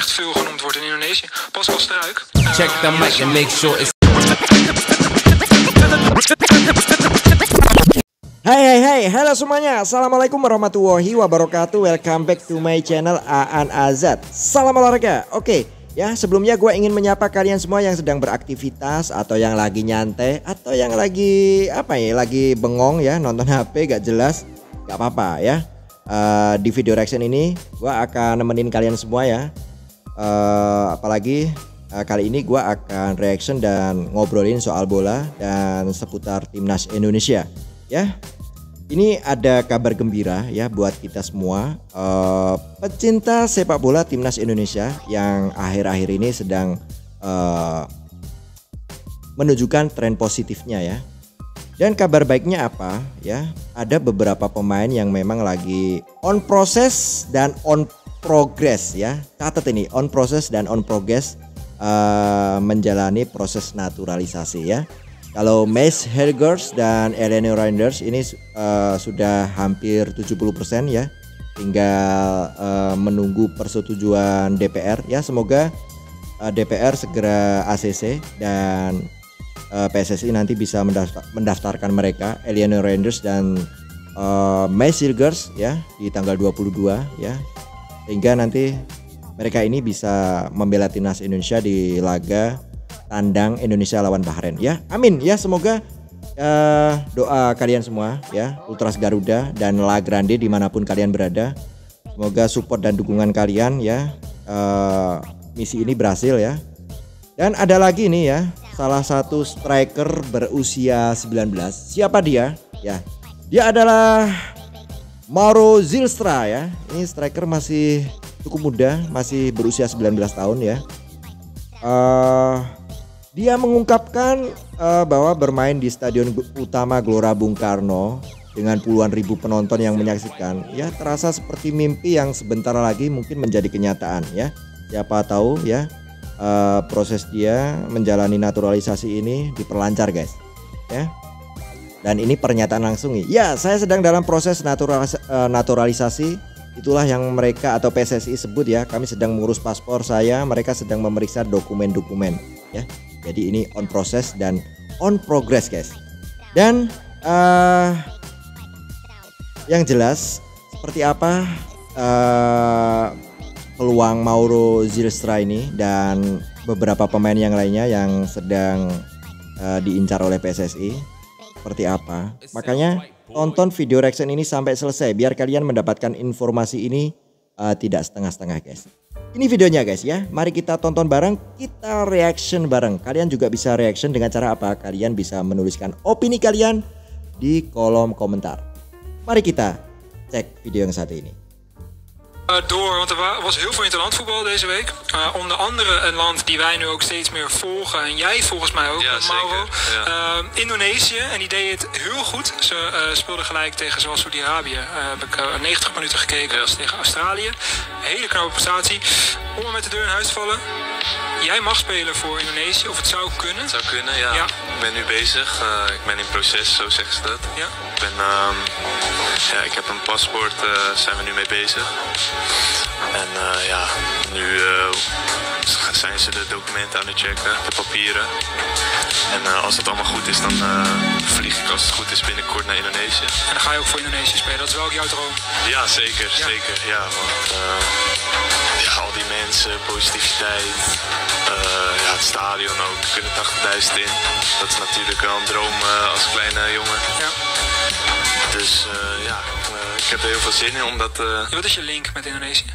echt veel genoemd wordt in Indonesië. Pascal Struijk. Check the mic and make sure it's... Hai, halo semuanya. Assalamualaikum warahmatullahi wabarakatuh. Welcome back to my channel Aan Azad. Salam olahraga. Oke, ya sebelumnya gue ingin menyapa kalian semua yang sedang beraktivitas atau yang lagi nyantai atau yang lagi lagi bengong ya, nonton HP gak jelas, gak apa-apa ya. Di video reaction ini gue akan nemenin kalian semua ya. Apalagi kali ini gue akan reaction dan ngobrolin soal bola dan seputar timnas Indonesia ya. Ini ada kabar gembira ya buat kita semua pecinta sepak bola timnas Indonesia yang akhir-akhir ini sedang menunjukkan tren positifnya ya. Dan kabar baiknya apa ya? Ada beberapa pemain yang memang lagi on process dan on progress ya. Catat ini, on process dan on progress menjalani proses naturalisasi ya. Kalau Max Helgers dan Eleno Reinders ini sudah hampir 70% ya. Tinggal menunggu persetujuan DPR ya. Semoga DPR segera ACC dan PSSI nanti bisa mendaftarkan mereka, Eleno Reinders dan Max Helgers ya di tanggal 22 ya. Sehingga nanti mereka ini bisa membela timnas Indonesia di laga tandang Indonesia lawan Bahrain ya. Amin ya, semoga doa kalian semua ya, Ultras Garuda dan La Grande dimanapun kalian berada, semoga support dan dukungan kalian ya, misi ini berhasil ya. Dan ada lagi nih ya, salah satu striker berusia 19. Siapa dia? Ya, dia adalah Mauro Zylstra ya. Ini striker masih cukup muda, masih berusia 19 tahun ya. Dia mengungkapkan bahwa bermain di Stadion Utama Gelora Bung Karno dengan puluhan ribu penonton yang menyaksikan ya, terasa seperti mimpi yang sebentar lagi mungkin menjadi kenyataan ya. Siapa tahu ya, proses dia menjalani naturalisasi ini diperlancar guys ya. Dan ini pernyataan langsung nih. Ya, saya sedang dalam proses naturalisasi. Itulah yang mereka atau PSSI sebut ya. Kami sedang mengurus paspor saya, mereka sedang memeriksa dokumen-dokumen ya. Jadi ini on process dan on progress guys. Dan yang jelas seperti apa peluang Mauro Zylstra ini dan beberapa pemain yang lainnya yang sedang diincar oleh PSSI seperti apa. Makanya tonton video reaction ini sampai selesai biar kalian mendapatkan informasi ini tidak setengah-setengah guys. Ini videonya guys ya. Mari kita tonton bareng, kita reaction bareng. Kalian juga bisa reaction dengan cara apa? Kalian bisa menuliskan opini kalian di kolom komentar. Mari kita cek video yang satu ini. Want er was heel veel interland voetbal deze week. Onder andere een land die wij nu ook steeds meer volgen. En jij volgens mij ook, ja, Mauro. Ja. Indonesië. En die deed het heel goed. Ze speelden gelijk tegen zoals Saudi-Arabië. Heb ik 90 minuten gekeken als tegen Australië. Hele knappe prestatie. Om er met de deur in huis te vallen. Jij mag spelen voor Indonesië, of het zou kunnen? Het zou kunnen, ja. Ja. Ik ben nu bezig. Ik ben in proces, zo zeggen ze dat. Ja. Ik heb een paspoort, zijn we nu mee bezig. En nu zijn ze de documenten aan het checken, de papieren. En als dat allemaal goed is, dan vlieg ik als het goed is binnenkort naar Indonesië. En dan ga je ook voor Indonesië spelen, dat is wel ook jouw droom? Ja, zeker, ja. Zeker. Ja, want al die mensen, positiviteit, het stadion ook, er kunnen 80.000 in. Dat is natuurlijk wel een droom als kleine jongen. Ja. Dus ik heb er heel veel zin in omdat... Wat is je link met Indonesië?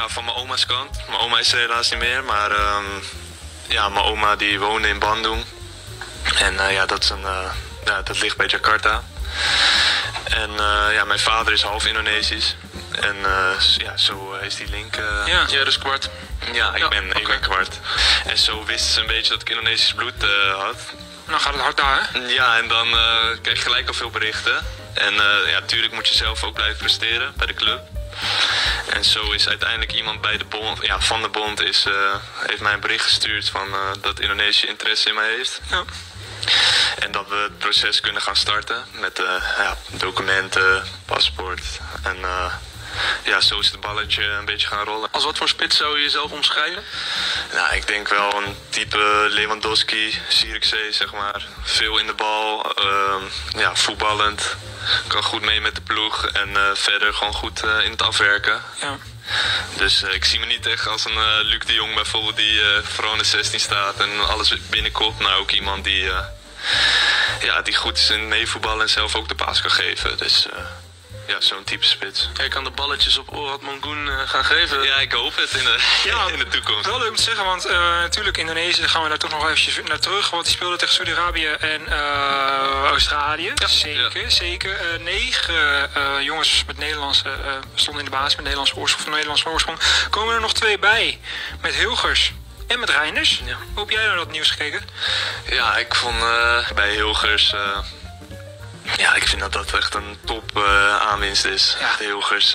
Van mijn oma's kant. Mijn oma is er helaas niet meer, maar mijn oma die woonde in Bandung. En dat is dat ligt bij Jakarta. En mijn vader is half Indonesisch. En zo is die link. Ja, dus kwart. Ja, ik ben kwart. En zo wisten ze een beetje dat ik Indonesisch bloed had. Nou gaat het hard daar hè? Ja, en dan krijg je gelijk al veel berichten. En natuurlijk moet je zelf ook blijven presteren bij de club. En zo is uiteindelijk iemand bij de bond, van de bond heeft mij een bericht gestuurd van dat Indonesië interesse in mij heeft. Ja. En dat we het proces kunnen gaan starten met documenten, paspoort en ja, zo is het balletje een beetje gaan rollen. Als wat voor spits zou je jezelf omschrijven? Nou, ik denk wel een type Lewandowski, Zirkzee, zeg maar. Veel in de bal, ja, voetballend. Kan goed mee met de ploeg en verder gewoon goed in het afwerken. Ja. Dus ik zie me niet echt als een Luc de Jong bijvoorbeeld die vooral in de 16 staat en alles binnenkomt. Maar ook iemand die, ja, die goed is in meevoetballen en zelf ook de paas kan geven. Dus ja, zo'n type spits. Jij kan de balletjes op Orad Mangoen gaan geven. Ja, ik hoop het in de toekomst. Wel leuk om te zeggen, want natuurlijk Indonesië, daar gaan we daar toch nog eventjes naar terug. Want die speelde tegen Saudi-Arabië en Australië. Ja. Zeker. 9 jongens met Nederlandse stonden in de basis met Nederlandse oorsprong. Komen er nog 2 bij. Met Hilgers en met Reinders. Ja. Hoe heb jij naar dat nieuws gekeken? Ja, ik vond bij Hilgers... ja, ik vind dat echt een top aanwinst is. Ja. De Hilgers...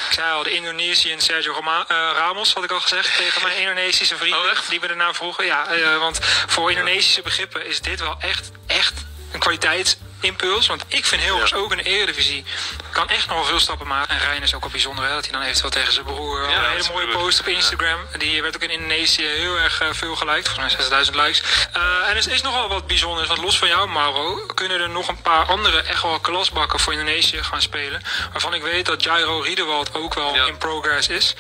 Ik zei al, de Indonesiër Sergio Ramos, had ik al gezegd, tegen mijn Indonesische vrienden. Oh, echt? Die we daarna vroegen. Ja, want voor Indonesische begrippen is dit wel echt een kwaliteitsimpuls. Want ik vind Hilgers ook in de Eredivisie kan echt nog wel veel stappen maken. En Rijn is ook wel bijzonder, hè, dat hij dan eventueel tegen zijn broer... een hele mooie post op Instagram. Ja. Die werd ook in Indonesië heel erg veel geliked. Volgens mij 6000 likes. En er is nogal wat bijzonders. Want los van jou, Mauro, kunnen er nog een paar andere echt wel klasbakken voor Indonesië gaan spelen. Waarvan ik weet dat Jairo Riedewald ook wel in progress is.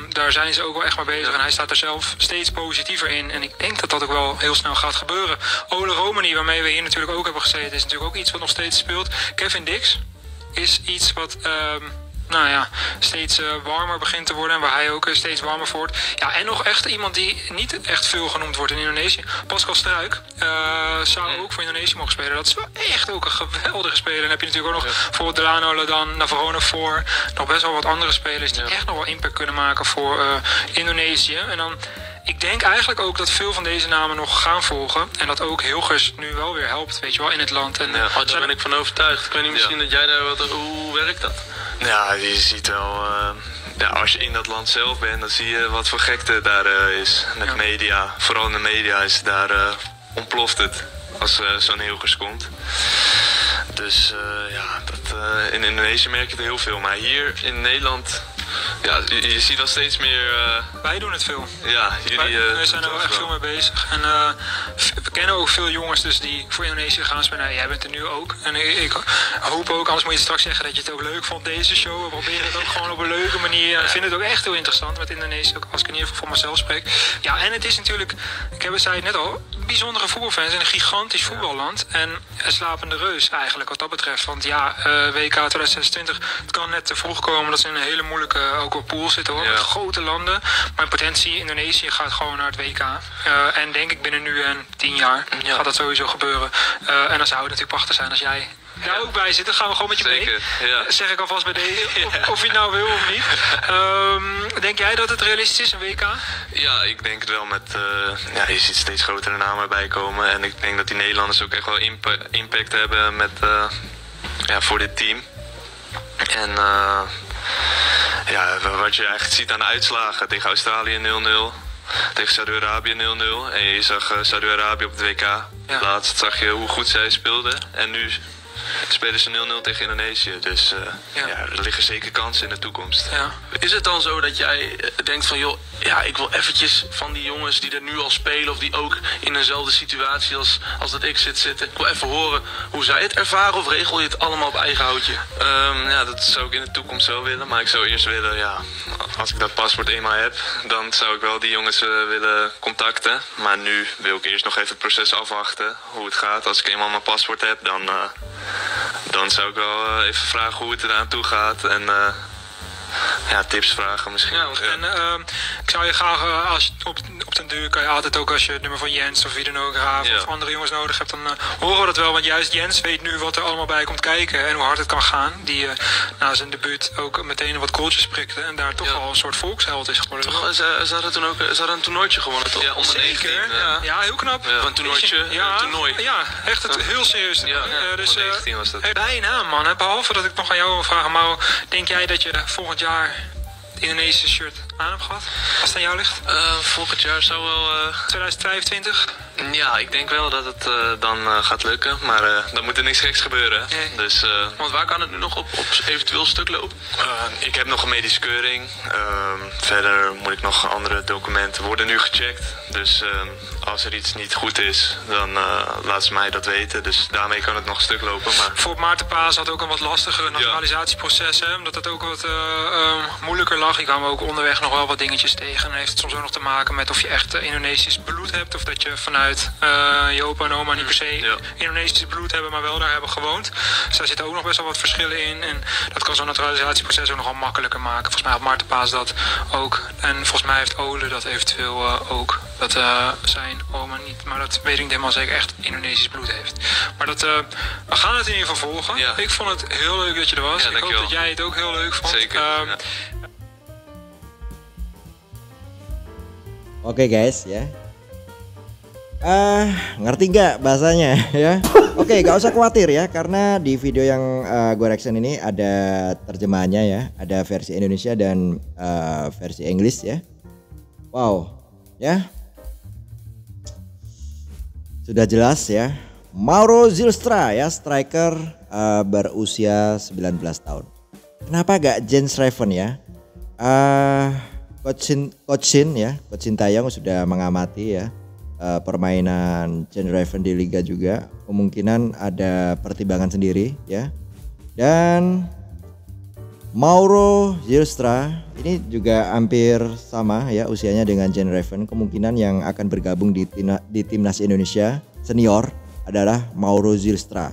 Daar zijn ze ook wel echt mee bezig. En hij staat er zelf steeds positiever in. En ik denk dat dat ook wel heel snel gaat gebeuren. Ole Romani, waarmee we hier natuurlijk ook hebben gezeten, is natuurlijk ook iets wat nog steeds speelt. Kevin Dix is iets wat steeds warmer begint te worden. En waar hij ook steeds warmer voor wordt. Ja, en nog echt iemand die niet echt veel genoemd wordt in Indonesië. Pascal Struijk zou ook voor Indonesië mogen spelen. Dat is wel echt ook een geweldige speler. En dan heb je natuurlijk ook nog bijvoorbeeld Delano Ladan, Navarone voor. Nog best wel wat andere spelers die echt nog wel impact kunnen maken voor Indonesië. En dan... Ik denk eigenlijk ook dat veel van deze namen nog gaan volgen. En dat ook Hilgers nu wel weer helpt, weet je wel, in het land. En, daar ben ik van overtuigd. Ik weet niet, misschien dat jij daar hoe werkt dat? Ja, je ziet wel... als je in dat land zelf bent, dan zie je wat voor gekte daar is. Met media. Vooral in de media is daar ontploft het als zo'n Hilgers komt. Dus in Indonesië merk je het heel veel. Maar hier in Nederland... Ja, je ziet wel steeds meer... Wij doen het veel. Ja, wij zijn er wel echt veel mee bezig. En we kennen ook veel jongens dus die voor Indonesië gaan spelen. Nou, jij bent er nu ook. En ik hoop ook, anders moet je straks zeggen dat je het ook leuk vond, deze show. We proberen het ook gewoon op een leuke manier. Ik vind het ook echt heel interessant met Indonesië, ook als ik in ieder geval voor mezelf spreek. Ja, en het is natuurlijk, zei het net al, bijzondere voetbalfans en een gigantisch voetballand. En een slapende reus eigenlijk wat dat betreft. Want ja, WK 2026, het kan net te vroeg komen dat ze in een hele moeilijke ook op pool zitten hoor, met grote landen. Maar in potentie, Indonesië gaat gewoon naar het WK. En denk ik binnen nu en 10 jaar gaat dat sowieso gebeuren. En dan zou het natuurlijk prachtig zijn als jij daar ook bij zit. Dan gaan we gewoon met je mee. Ja. Zeg ik alvast bij deze, of je het nou wil of niet. Denk jij dat het realistisch is, een WK? Ja, ik denk het wel met... je ziet steeds grotere namen erbij komen. En ik denk dat die Nederlanders ook echt wel impact hebben met, voor dit team. En... wat je eigenlijk ziet aan de uitslagen. Tegen Australië 0-0. Tegen Saudi-Arabië 0-0. En je zag Saudi-Arabië op het WK. Laatst zag je hoe goed zij speelden. En nu spelen ze 0-0 tegen Indonesië. Dus er liggen zeker kansen in de toekomst. Ja. Is het dan zo dat jij denkt van... joh, ik wil eventjes van die jongens die er nu al spelen... of die ook in dezelfde situatie als dat ik zitten... ik wil even horen hoe zij het ervaren... of regel je het allemaal op eigen houtje? Dat zou ik in de toekomst wel willen. Maar ik zou eerst willen, als ik dat paspoort eenmaal heb... dan zou ik wel die jongens willen contacten. Maar nu wil ik eerst nog even het proces afwachten. Hoe het gaat. Als ik eenmaal mijn paspoort heb, dan zou ik wel even vragen hoe het eraan toe gaat. En tips vragen misschien. En ik zou je graag, als je op den duur kan je altijd ook als je het nummer van Jens of wie dan ook of andere jongens nodig hebt, dan horen we dat wel. Want juist Jens weet nu wat er allemaal bij komt kijken en hoe hard het kan gaan. Die na zijn debuut ook meteen wat goaltjes prikte en daar toch al een soort volksheld is geworden. Toch, ze hadden een toernooitje gewonnen, toch? Ja, zeker. Ja, heel knap. Een toernooitje, een toernooi. Ja, echt heel serieus. Dus 19 was dat. Bijna, man. Behalve dat ik nog aan jou wil vragen, maar denk jij dat je volgend jaar het Indonesische shirt aan hebt gehad? Als het aan jou ligt? Volgend jaar zou wel... 2025? Ja, ik denk wel dat het dan gaat lukken, maar dan moet er niks geks gebeuren. Nee. Dus, Want waar kan het nu nog op eventueel stuk lopen? ik heb nog een medische keuring. Verder moet ik nog andere documenten worden nu gecheckt. Dus als er iets niet goed is, dan laat ze mij dat weten. Dus daarmee kan het nog een stuk lopen. Maar... Voor Maarten Paes had ook een wat lastiger naturalisatieproces, hè? Omdat het ook wat moeilijker lag. Ik kwam ook onderweg nog wel wat dingetjes tegen. En heeft het soms ook nog te maken met of je echt Indonesisch bloed hebt. Of dat je vanuit je opa en oma niet per se Indonesisch bloed hebben, maar wel daar hebben gewoond. Dus daar zitten ook nog best wel wat verschillen in. En dat kan zo'n naturalisatieproces ook nogal makkelijker maken. Volgens mij had Maarten Paes dat ook. En volgens mij heeft Ole dat eventueel ook. Dat zijn oma niet, maar dat weet ik niet helemaal zeker, echt Indonesisch bloed heeft. Maar dat, we gaan het in ieder geval volgen. Ja. Ik vond het heel leuk dat je er was. Ja, ik hoop dat jij het ook heel leuk vond. Zeker. Oke guys ya. Ngerti nggak bahasanya ya? Oke, gak usah khawatir ya, karena di video yang gue reaction ini ada terjemahannya ya, ada versi Indonesia dan versi Inggris ya. Wow, ya. Sudah jelas ya. Mauro Zylstra ya, striker berusia 19 tahun. Kenapa gak Jens Raven ya? Coach Sintayong sudah mengamati ya permainan Jens Raven di Liga juga. Kemungkinan ada pertimbangan sendiri ya. Dan Mauro Zylstra ini juga hampir sama ya usianya dengan Jens Raven. Kemungkinan yang akan bergabung di timnas Indonesia senior adalah Mauro Zylstra.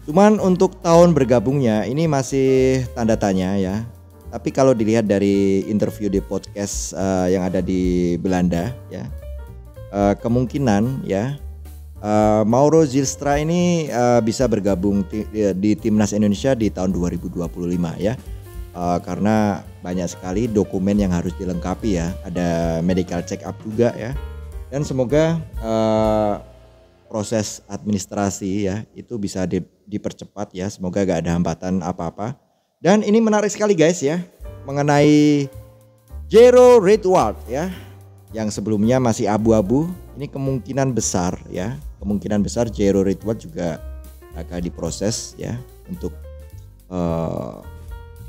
Cuman untuk tahun bergabungnya ini masih tanda tanya ya. Tapi kalau dilihat dari interview di podcast yang ada di Belanda ya, kemungkinan ya Mauro Zylstra ini bisa bergabung di timnas Indonesia di tahun 2025 ya. Karena banyak sekali dokumen yang harus dilengkapi ya, ada medical check up juga ya. Dan semoga proses administrasi ya itu bisa dipercepat ya, semoga gak ada hambatan apa-apa. Dan ini menarik sekali guys ya, mengenai Jero Ritward ya, yang sebelumnya masih abu-abu. Ini kemungkinan besar ya, kemungkinan besar Jero Ritward juga akan diproses ya untuk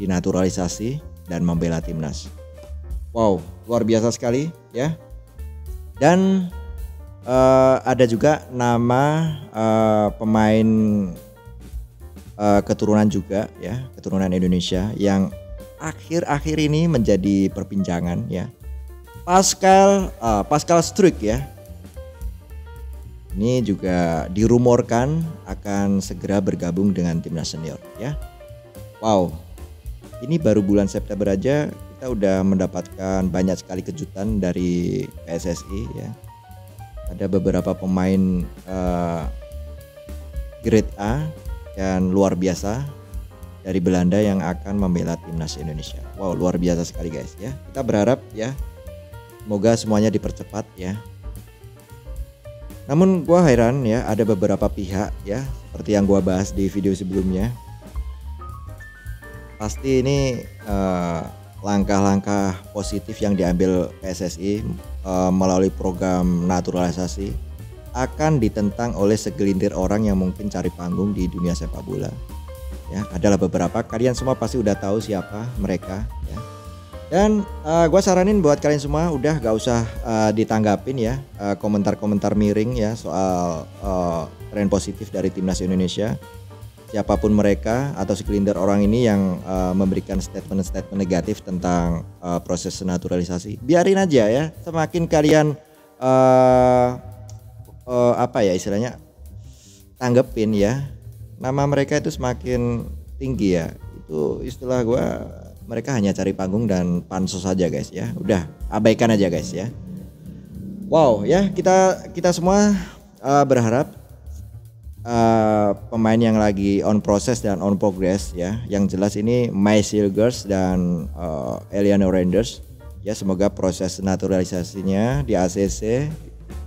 dinaturalisasi dan membela timnas. Wow, luar biasa sekali ya. Dan ada juga nama pemain keturunan juga ya, keturunan Indonesia yang akhir-akhir ini menjadi perbincangan ya. Pascal Struijk ya. Ini juga dirumorkan akan segera bergabung dengan timnas senior ya. Wow. Ini baru bulan September aja kita udah mendapatkan banyak sekali kejutan dari PSSI ya. Ada beberapa pemain grade A dan luar biasa dari Belanda yang akan membela timnas Indonesia. Wow, luar biasa sekali guys ya. Kita berharap ya, semoga semuanya dipercepat ya. Namun gua heran ya, ada beberapa pihak ya, seperti yang gua bahas di video sebelumnya. Pasti ini langkah-langkah positif yang diambil PSSI melalui program naturalisasi akan ditentang oleh segelintir orang yang mungkin cari panggung di dunia sepak bola. Ya, adalah beberapa, kalian semua pasti udah tahu siapa mereka ya. Dan gue saranin buat kalian semua udah gak usah ditanggapin ya komentar-komentar miring ya soal tren positif dari timnas Indonesia. Siapapun mereka atau segelintir orang ini yang memberikan statement-statement negatif tentang proses naturalisasi, biarin aja ya. Semakin kalian apa ya istilahnya tanggepin ya, nama mereka itu semakin tinggi ya. Itu istilah gue, mereka hanya cari panggung dan pansos aja guys ya. Udah abaikan aja guys ya. Wow ya, kita semua berharap pemain yang lagi on process dan on progress ya, yang jelas ini Maes Hilgers dan Eliano Randers ya, semoga proses naturalisasinya di ACC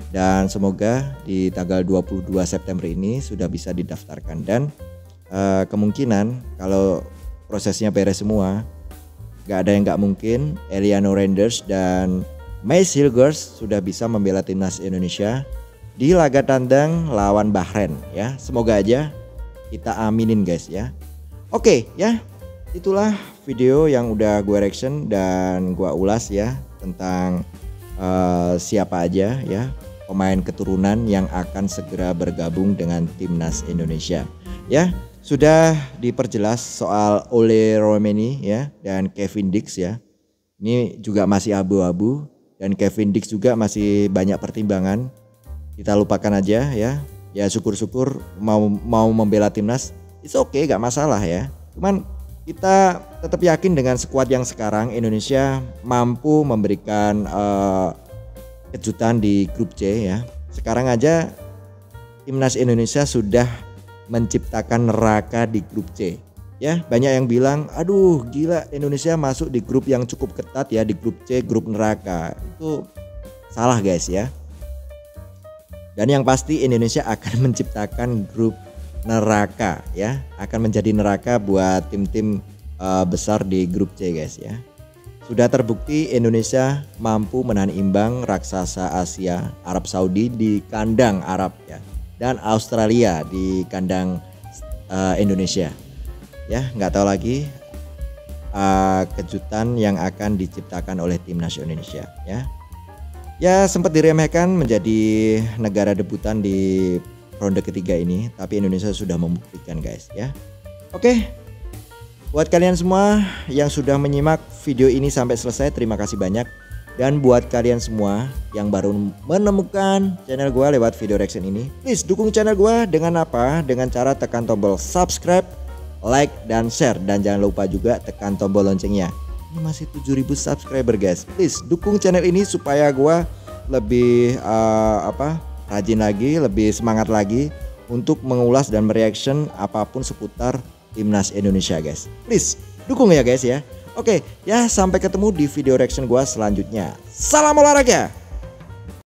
dan semoga di tanggal 22 September ini sudah bisa didaftarkan. Dan kemungkinan kalau prosesnya beres semua, gak ada yang gak mungkin Eliano Randers dan Maes Hilgers sudah bisa membela timnas Indonesia di laga tandang lawan Bahrain ya. Semoga aja kita aminin guys ya. Oke ya, itulah video yang udah gue reaction dan gue ulas ya tentang siapa aja ya pemain keturunan yang akan segera bergabung dengan timnas Indonesia ya. Sudah diperjelas soal Ole Roemeni ya dan Kevin Dix ya. Ini juga masih abu-abu dan Kevin Dix juga masih banyak pertimbangan. Kita lupakan aja ya. Ya syukur-syukur mau membela timnas. It's okay, gak masalah ya. Cuman kita tetap yakin dengan skuad yang sekarang Indonesia mampu memberikan kejutan di grup C ya. Sekarang aja timnas Indonesia sudah menciptakan neraka di grup C ya. Banyak yang bilang aduh gila Indonesia masuk di grup yang cukup ketat ya, di grup C, grup neraka. Itu salah guys ya. Dan yang pasti Indonesia akan menciptakan grup neraka ya, akan menjadi neraka buat tim-tim besar di grup C guys ya. Sudah terbukti Indonesia mampu menahan imbang raksasa Asia, Arab Saudi di kandang Arab ya, dan Australia di kandang Indonesia ya. Nggak tahu lagi kejutan yang akan diciptakan oleh timnas Indonesia ya. Ya sempat diremehkan menjadi negara debutan di ronde ketiga ini, tapi Indonesia sudah membuktikan guys ya. Oke, buat kalian semua yang sudah menyimak video ini sampai selesai, terima kasih banyak. Dan buat kalian semua yang baru menemukan channel gue lewat video reaction ini, please dukung channel gue dengan apa? Dengan cara tekan tombol subscribe, like, dan share. Dan jangan lupa juga tekan tombol loncengnya. Ini masih 7.000 subscriber guys. Please dukung channel ini supaya gue lebih rajin lagi, lebih semangat lagi untuk mengulas dan mereaction apapun seputar timnas Indonesia guys. Please dukung ya guys ya. Oke ya, sampai ketemu di video reaction gua selanjutnya. Salam olahraga.